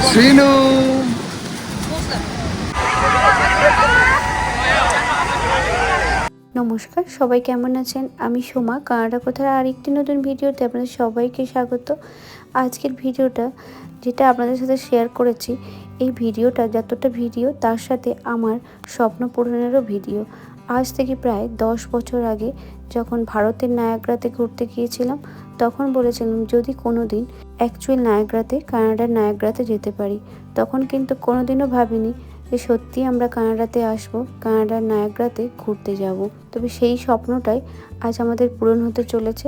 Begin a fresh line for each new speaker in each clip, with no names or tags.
শ্রীনু।
নমস্কার, সবাই কেমন আছেন? আমি সোমা, কানাডা কোথার আরেকটি নতুন ভিডিওতে আপনাদের সবাইকে স্বাগত। আজকের ভিডিওটা যেটা আপনাদের সাথে শেয়ার করেছি, এই ভিডিওটা যতটা ভিডিও তার সাথে আমার স্বপ্ন পূরণেরও ভিডিও। আজ থেকে প্রায় 10 বছর আগে যখন ভারতের নায়াগ্রাতে ঘুরতে গিয়েছিলাম, তখন বলেছিলাম যদি কোনো দিন অ্যাকচুয়াল নায়াগ্রাতে, কানাডার নায়াগ্রাতে যেতে পারি। তখন কিন্তু কোনোদিনও ভাবিনি যে সত্যি আমরা কানাডাতে আসবো, কানাডার নায়াগ্রাতে ঘুরতে যাব। তবে সেই স্বপ্নটাই আজ আমাদের পূরণ হতে চলেছে।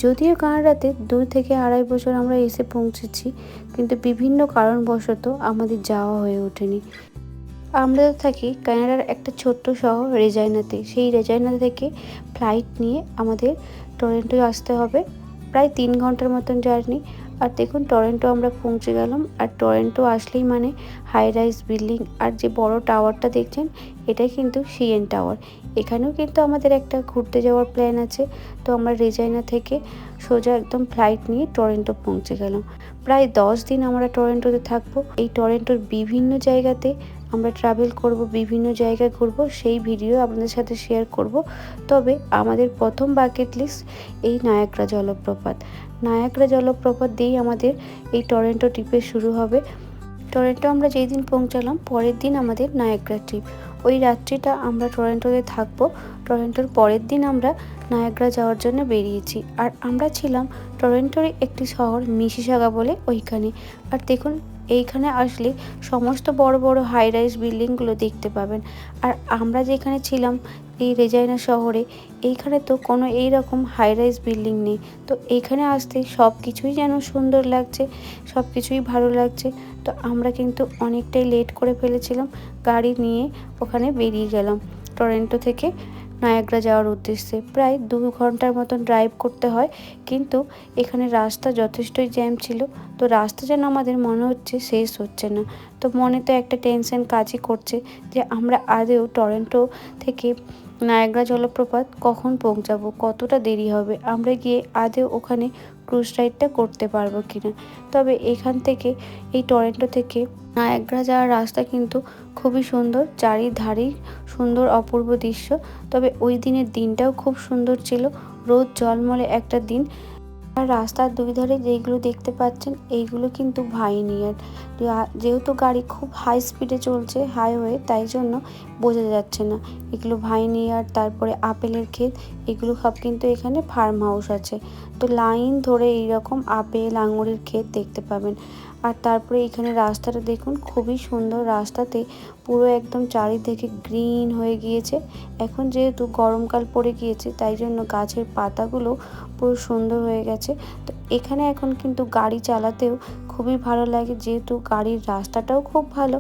যদিও কানাডাতে 2 থেকে আড়াই বছর আমরা এসে পৌঁছেছি, কিন্তু বিভিন্ন কারণবশত আমাদের যাওয়া হয়ে ওঠেনি। আমরা থাকি কানাডার একটা ছোট্ট শহর রেজাইনাতে। সেই রেজাইনা থেকে ফ্লাইট নিয়ে আমাদের টরন্টো আসতে হবে, প্রায় 3 ঘন্টার মতন জার্নি। আর দেখুন টরন্টো আমরা পৌঁছে গেলাম। আর টরন্টো আসলেই মানে হাই রাইজ বিল্ডিং, আর যে বড় টাওয়ারটা দেখছেন এটাই কিন্তু সিএন টাওয়ার। এখানেও কিন্তু আমাদের একটা ঘুরতে যাওয়ার প্ল্যান আছে। তো আমরা রেজাইনা থেকে সোজা একদম ফ্লাইট নিয়ে টরন্টো পৌঁছে গেলাম। প্রায় 10 দিন আমরা টরন্টোতে থাকবো। এই টরন্টোর বিভিন্ন জায়গাতে আমরা ট্রাভেল করব, বিভিন্ন জায়গায় ঘুরবো, সেই ভিডিও আপনাদের সাথে শেয়ার করব। তবে আমাদের প্রথম বাকেট লিস্ট এই নায়াগ্রা জলপ্রপাত। নায়াগ্রা জলপ্রপাত দিয়েই আমাদের এই টরন্টো ট্রিপে শুরু হবে। টরন্টো আমরা যেই দিন পৌঁছালাম, পরের দিন আমাদের নায়াগ্রা ট্রিপ। ওই রাত্রিটা আমরা টরন্টোতে থাকবো। টরন্টোর পরের দিন আমরা নায়াগ্রা যাওয়ার জন্য বেরিয়েছি। আর আমরা ছিলাম টরন্টোরই একটি শহর মিসিসাগা বলে ওইখানে। আর দেখুন এইখানে আসলে সমস্ত বড় বড় হাই রাইজ বিল্ডিংগুলো দেখতে পাবেন। আর আমরা যেখানে ছিলাম এই রেজাইনা শহরে, এইখানে তো কোনো এই রকম হাই রাইজ বিল্ডিং নেই। তো এইখানে আসতে সব কিছুই যেন সুন্দর লাগছে, সব কিছুই ভালো লাগছে। তো আমরা কিন্তু অনেকটাই লেট করে ফেলেছিলাম, গাড়ি নিয়ে ওখানে বেরিয়ে গেলাম টরন্টো থেকে নায়াগ্রা যাওয়ার উদ্দেশ্যে। প্রায় 2 ঘন্টার মতন ড্রাইভ করতে হয়, কিন্তু এখানে রাস্তা যথেষ্টই জ্যাম ছিল। তো রাস্তা যেন আমাদের মনে হচ্ছে শেষ হচ্ছে না। তো মনে তো একটা টেনশন কাজই করছে যে আমরা আদৌ টরন্টো থেকে নায়াগ্রা জলপ্রপাত কখন পৌঁছাবো, কতটা দেরি হবে, আমরা গিয়ে আদৌ ওখানে ক্রুজ রাইডটা করতে পারবো কিনা। তবে এখান থেকে এই টরন্টো থেকে নায়াগ্রা যাওয়ার রাস্তা কিন্তু খুবই সুন্দর, চারিধারেই সুন্দর অপূর্ব দৃশ্য। তবে ওই দিনের দিনটাও খুব সুন্দর ছিল, রোদ ঝলমলে একটা দিন। আর রাস্তার 2 ধারে যেইগুলো দেখতে পাচ্ছেন এইগুলো কিন্তু ভাইনিয়ার্ড। যেহেতু গাড়ি খুব হাই স্পিডে চলছে হাইওয়ে, তাই জন্য বোঝা যাচ্ছে না এগুলো ভাইনিয়ার্ড। তারপরে আপেলের ক্ষেত, এগুলো সব কিন্তু এখানে ফার্ম হাউস আছে। তো লাইন ধরে এইরকম আপেল আঙুরের ক্ষেত দেখতে পাবেন। আর তারপরে এখানে রাস্তাটা দেখুন, খুবই সুন্দর। রাস্তাতে পুরো একদম চারিদিকে গ্রিন হয়ে গিয়েছে। এখন যেহেতু গরমকাল পড়ে গিয়েছে, তাই জন্য গাছের পাতাগুলো পুরো সুন্দর হয়ে গেছে। তো এখানে এখন কিন্তু গাড়ি চালাতেও খুবই ভালো লাগে, যেহেতু গাড়ির রাস্তাটাও খুব ভালো।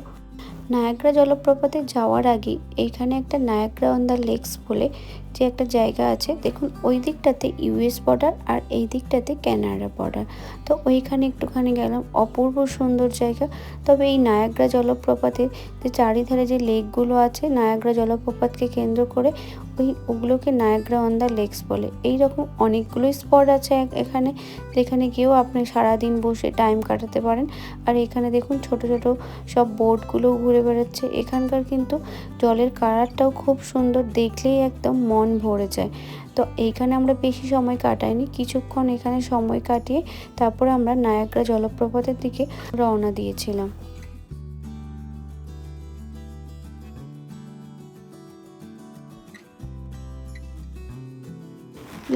নায়াগ্রা জলপ্রপাতে যাওয়ার আগে এইখানে একটা নায়াগ্রা অন দ্য লেকস বলে যে একটা জায়গা আছে, দেখুন ওই দিকটাতে ইউএস বর্ডার আর এই দিকটাতে কানাডা বর্ডার। তো ওইখানে একটুখানি গেলাম, অপূর্ব সুন্দর জায়গা। তবে এই নায়াগ্রা জলপ্রপাতের যে চারিধারে যে লেকগুলো আছে নায়াগ্রা জলপ্রপাতকে কেন্দ্র করে, ওগুলোকে নায়াগ্রা অন দ্য লেকস বলে। এইরকম অনেকগুলো স্পট আছে এখানে, যেখানে গিয়েও আপনি সারাদিন বসে টাইম কাটাতে পারেন। আর এখানে দেখুন ছোট ছোট সব বোটগুলো ঘুরে বেড়াচ্ছে। এখানকার কিন্তু জলের কালারটাও খুব সুন্দর, দেখলেই একদম মন ভরে যায়। তো এইখানে আমরা বেশি সময় কাটাইনি, কিছুক্ষণ এখানে সময় কাটিয়ে তারপরে আমরা নায়াগ্রা জলপ্রপাতের দিকে রওনা দিয়েছিলাম।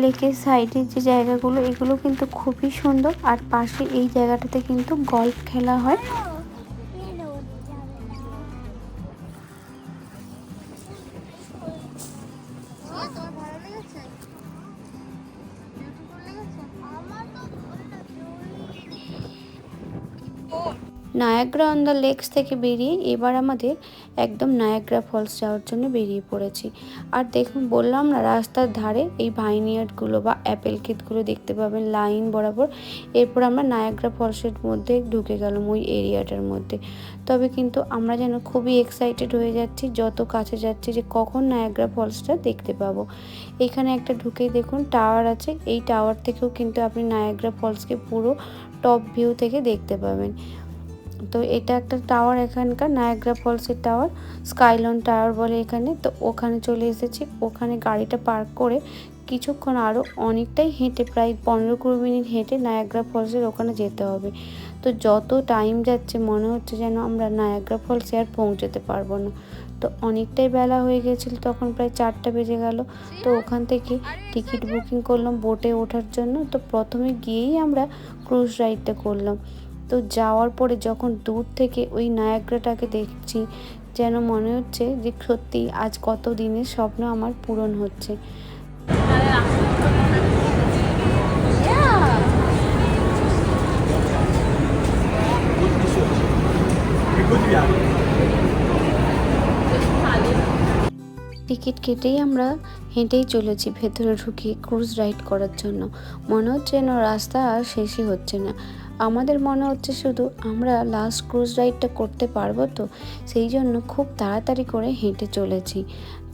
লেকের সাইডে যে জায়গাগুলো এগুলো কিন্তু খুবই সুন্দর। আর পাশে এই জায়গাটাতে কিন্তু গল্ফ খেলা হয়। নায়াগ্রা অন দ্য লেকস থেকে বেরিয়ে এবার আমাদের একদম নায়াগ্রা ফলস যাওয়ার জন্য বেরিয়ে পড়েছি। আর দেখুন বললাম না, রাস্তার ধারে এই ভাইনিয়ার্ডগুলো বা অ্যাপেল ক্ষেতগুলো দেখতে পাবেন লাইন বরাবর। এরপর আমরা নায়াগ্রা ফলসের মধ্যে ঢুকে গেলাম, ওই এরিয়াটার মধ্যে। তবে কিন্তু আমরা যেন খুবই এক্সাইটেড হয়ে যাচ্ছি যত কাছে যাচ্ছি, যে কখন নায়াগ্রা ফলসটা দেখতে পাবো। এখানে একটা ঢুকেই দেখুন টাওয়ার আছে, এই টাওয়ার থেকেও কিন্তু আপনি নায়াগ্রা ফলসকে পুরো টপ ভিউ থেকে দেখতে পাবেন। তো এটা একটা টাওয়ার, এখানকার নায়াগ্রা ফলসের টাওয়ার, স্কাইলন টাওয়ার বলে এখানে। তো ওখানে চলে এসেছি, ওখানে গাড়িটা পার্ক করে কিছুক্ষণ আরও অনেকটাই হেঁটে, প্রায় 15-20 মিনিট হেঁটে নায়াগ্রা ফলসের ওখানে যেতে হবে। তো যত টাইম যাচ্ছে মনে হচ্ছে যেন আমরা নায়াগ্রা ফলসে আর পৌঁছতে পারবো না। তো অনেকটাই বেলা হয়ে গেছিলো, তখন প্রায় 4টা বেজে গেল। তো ওখান থেকে টিকিট বুকিং করলাম বোটে ওঠার জন্য। তো প্রথমে গিয়েই আমরা ক্রুজ রাইডটা করলাম। তো যাওয়ার পরে যখন দূর থেকে ওই নায়াগ্রাটাকে দেখছি, যেন মনে হচ্ছে যে সত্যি আজ কত দিনের স্বপ্ন আমার পূরণ হচ্ছে। টিকিট কেটেই আমরা হেঁটেই চলেছি ভেতরে ঢুকে ক্রুজ রাইড করার জন্য। মনে হচ্ছে যেন রাস্তা আর শেষই হচ্ছে না। আমাদের মনে হচ্ছে শুধু আমরা লাস্ট ক্রুজ রাইডটা করতে পারবো, তো সেই জন্য খুব তাড়াতাড়ি করে হেঁটে চলেছি।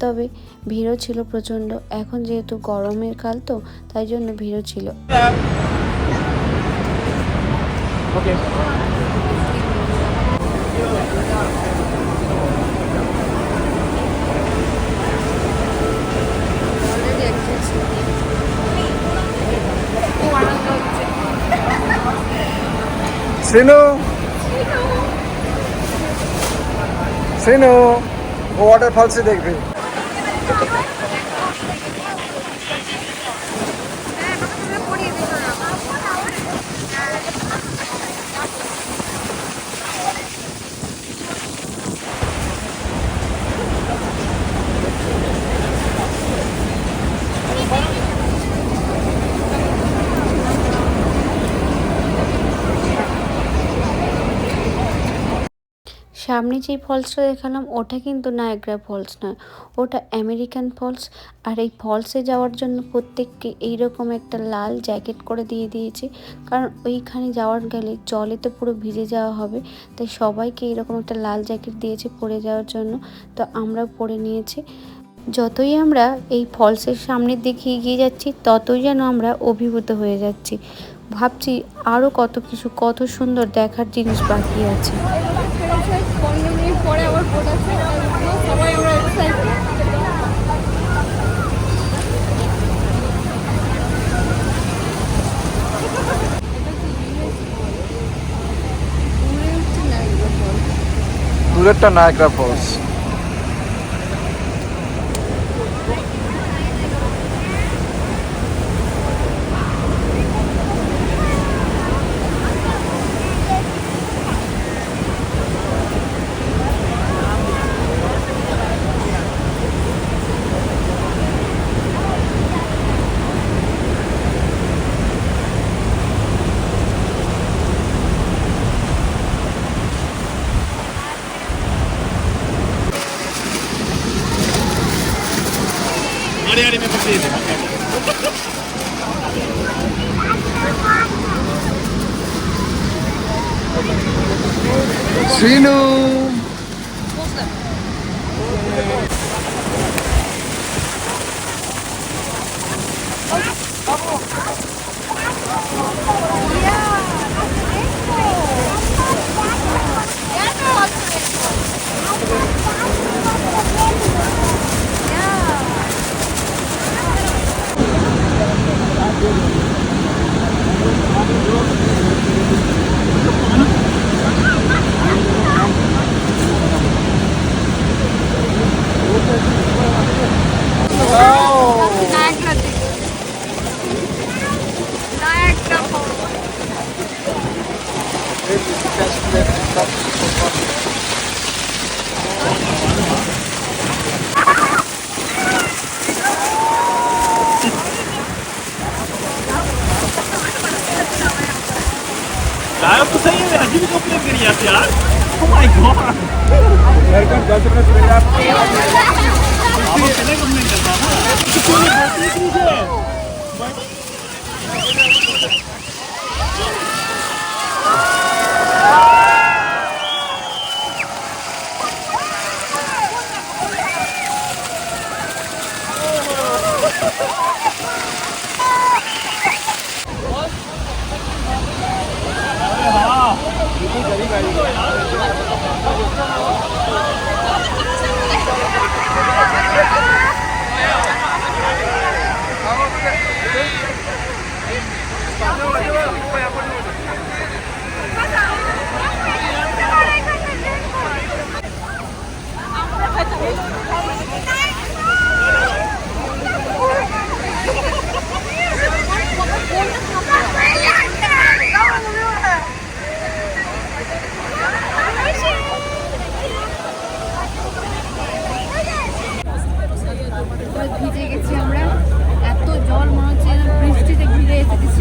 তবে ভিড়ও ছিল প্রচণ্ড, এখন যেহেতু গরমের কাল তো তাই জন্য ভিড়ও ছিল।
সিনু সিনু ও ওয়াটার ফলসে দেখবে।
সামনে যেই ফলসটা দেখালাম ওটা কিন্তু নায়াগ্রা ফলস নয়, ওটা আমেরিকান ফলস। আর এই ফলসে যাওয়ার জন্য প্রত্যেককে এইরকম একটা লাল জ্যাকেট করে দিয়ে দিয়েছে, কারণ ওইখানে যাওয়ার গেলে জলে তো পুরো ভিজে যাওয়া হবে, তাই সবাইকে এইরকম একটা লাল জ্যাকেট দিয়েছে পরে যাওয়ার জন্য। তো আমরা পরে নিয়েছি। যতই আমরা এই ফলসের সামনের দিকে এগিয়ে যাচ্ছি ততই যেন আমরা অভিভূত হয়ে যাচ্ছি, ভাবছি আরও কত কিছু, কত সুন্দর দেখার জিনিস বাকি আছে।
15 মিনিট পরে আবার বোট আছে, সবাই আমরা এক্সাইটেড।
দূরেরটা Niagara Falls.
अरे मैं पकड़े थे
সিনু
लाइव तो सही है, अजीब कंप्लेन करी आप यार। Oh my God,
welcome 10 minute से आप
पहले कंप्लेन करता था तो कोई बात नहीं कीजिए।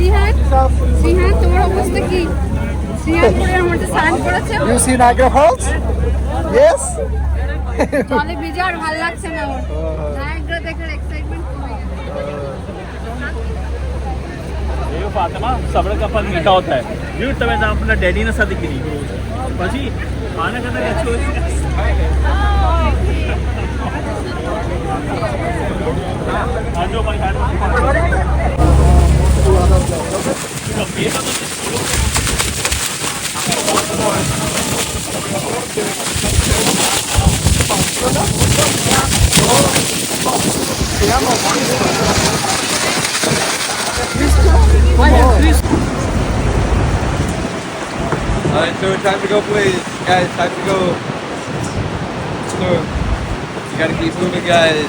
শ্রীহান তোমার অবস্থা কি? শ্রীহান করে আমাদের স্নান করেছে,
You see Niagara Falls? Yes?
জলে ভিজে আর ভালো লাগছে না ওর। নায়াগ্রা দেখার এক্সাইটমেন্ট কমে গেছে।
ये फातिमा सब्र का फल मीठा होता है यूँ तब अपना डैडी ने साथ गिरी પછી खाना खाना कैसे हो जो भाई
Alright, so time to go please. Guys, time to go swim. You gotta keep moving guys.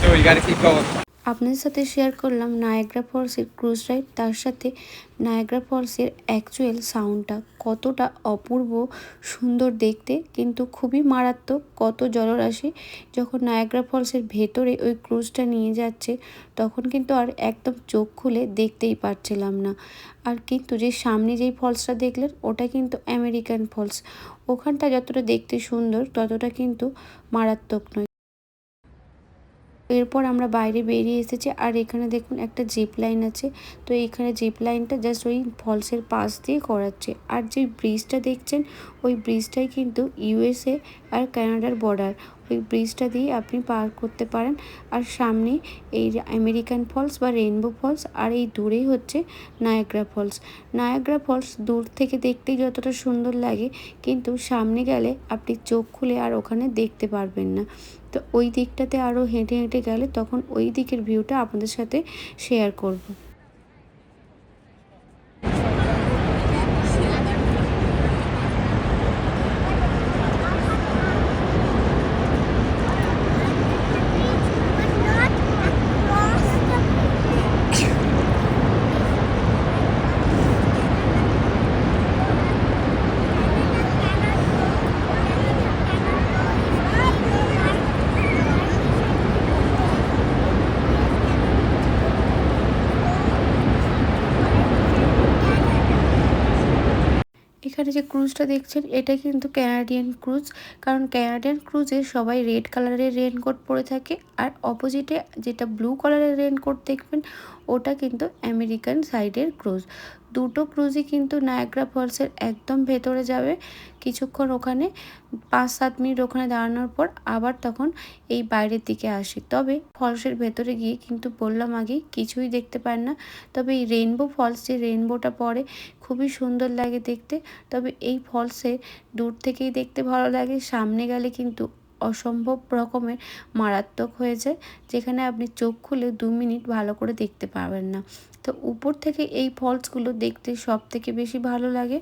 So you gotta keep going.
আপনাদের সাথে শেয়ার করলাম নায়াগ্রা ফলসের ক্রুজ রাইড, তার সাথে নায়াগ্রা ফলসের অ্যাকচুয়াল সাউন্ডটা কতটা অপূর্ব সুন্দর দেখতে, কিন্তু খুবই মারাত্মক। কত জলরাশি যখন নায়াগ্রা ফলসের ভেতরে ওই ক্রুজটা নিয়ে যাচ্ছে, তখন কিন্তু আর একদম চোখ খুলে দেখতেই পারছিলাম না। আর কিন্তু যে সামনে যেই ফলসটা দেখলেন, ওটা কিন্তু আমেরিকান ফলস। ওখানটা যতটা দেখতে সুন্দর, ততটা কিন্তু মারাত্মক নয়। এরপর আমরা বাইরে বেরিয়ে এসেছি, আর এখানে দেখুন একটা জিপ লাইন আছে। তো এইখানে জিপ লাইনটা জাস্ট ওই ফলসের পাশ দিয়ে করাচ্ছে। আর যে ব্রিজটা দেখছেন, ওই ব্রিজটাই কিন্তু ইউএসএ আর কানাডার বর্ডার। ওই ব্রিজটা দিয়ে আপনি পার করতে পারেন। আর সামনে এই আমেরিকান ফলস বা রেইনবো ফলস, আর এই দূরেই হচ্ছে নায়াগ্রা ফলস। নায়াগ্রা ফলস দূর থেকে দেখতেই যতটা সুন্দর লাগে, কিন্তু সামনে গেলে আপনি চোখ খুলে আর ওখানে দেখতে পারবেন না। তো ওই দিকটাতে আরও হেঁটে হেঁটে গেলে তখন ওই দিকের ভিউটা আপনাদের সাথে শেয়ার করব। এখানে যে ক্রুজটা দেখছেন, এটা কিন্তু ক্যানাডিয়ান ক্রুজ। কারণ ক্যানাডিয়ান ক্রুজে সবাই রেড কালারের রেনকোট পরে থাকে, আর অপোজিটে যেটা ব্লু কালারের রেনকোট দেখবেন, ওটা কিন্তু আমেরিকান সাইডের ক্রুজ। দুটো ক্রুজই কিন্তু নায়াগ্রা ফলসের একদম ভেতরে যাবে। কিছুক্ষণ ওখানে 5-7 মিনিট ওখানে দাঁড়ানোর পর আবার তখন এই বাইরের দিকে আসে। তবে ফলসের ভেতরে গিয়ে কিন্তু বললাম আগেই কিছুই দেখতে পান না। তবে এই রেইনবো ফলস, যে রেইনবোটা পড়ে, খুবই সুন্দর লাগে দেখতে। তবে এই ফলসে দূর থেকেই দেখতে ভালো লাগে, সামনে গেলে কিন্তু অসম্ভব রকমের মারাত্মক হয়ে যায়, যেখানে আপনি চোখ খুলে 2 মিনিট ভালো করে দেখতে পাবেন না। তো উপর থেকে এই ফলসগুলো দেখতে সব থেকে বেশি ভালো লাগে।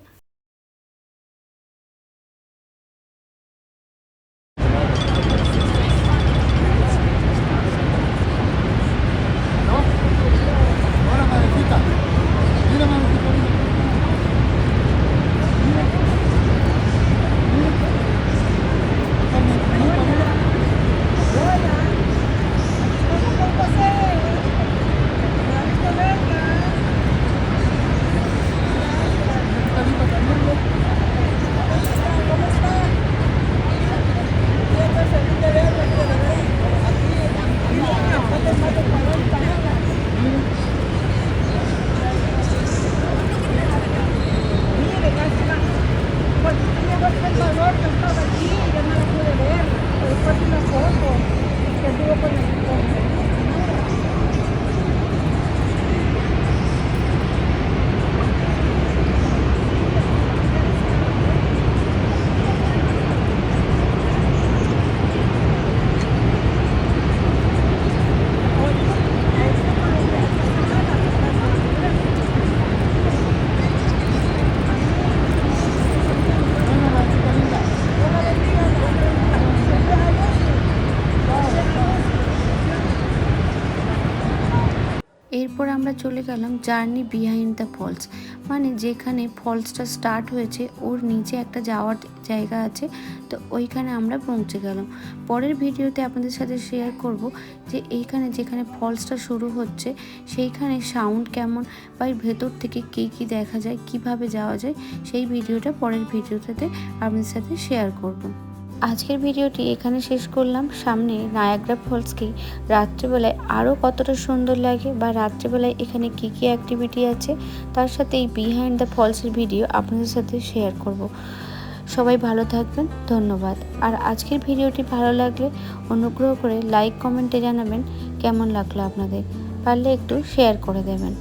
এরপর আমরা চলে গেলাম জার্নি বিহাইন্ড দ্য ফলস, মানে যেখানে ফলসটা স্টার্ট হয়েছে ওর নিচে একটা যাওয়ার জায়গা আছে, তো ওইখানে আমরা পৌঁছে গেলাম। পরের ভিডিওতে আপনাদের সাথে শেয়ার করব যে এইখানে যেখানে ফলসটা শুরু হচ্ছে সেইখানে সাউন্ড কেমন বা এর ভেতর থেকে কী কী দেখা যায়, কিভাবে যাওয়া যায়, সেই ভিডিওটা পরের ভিডিওটাতে আপনাদের সাথে শেয়ার করব। আজকের ভিডিওটি এখানে শেষ করলাম। সামনে নায়াগ্রা ফলসকে রাত্রেবেলায় আরও কতটা সুন্দর লাগে বা রাত্রেবেলায় এখানে কী কী অ্যাক্টিভিটি আছে তার সাথে এই বিহাইন্ড দ্য ফলসের ভিডিও আপনাদের সাথে শেয়ার করব। সবাই ভালো থাকবেন, ধন্যবাদ। আর আজকের ভিডিওটি ভালো লাগলে অনুগ্রহ করে লাইক কমেন্টে জানাবেন কেমন লাগলো আপনাদের, পারলে একটু শেয়ার করে দেবেন।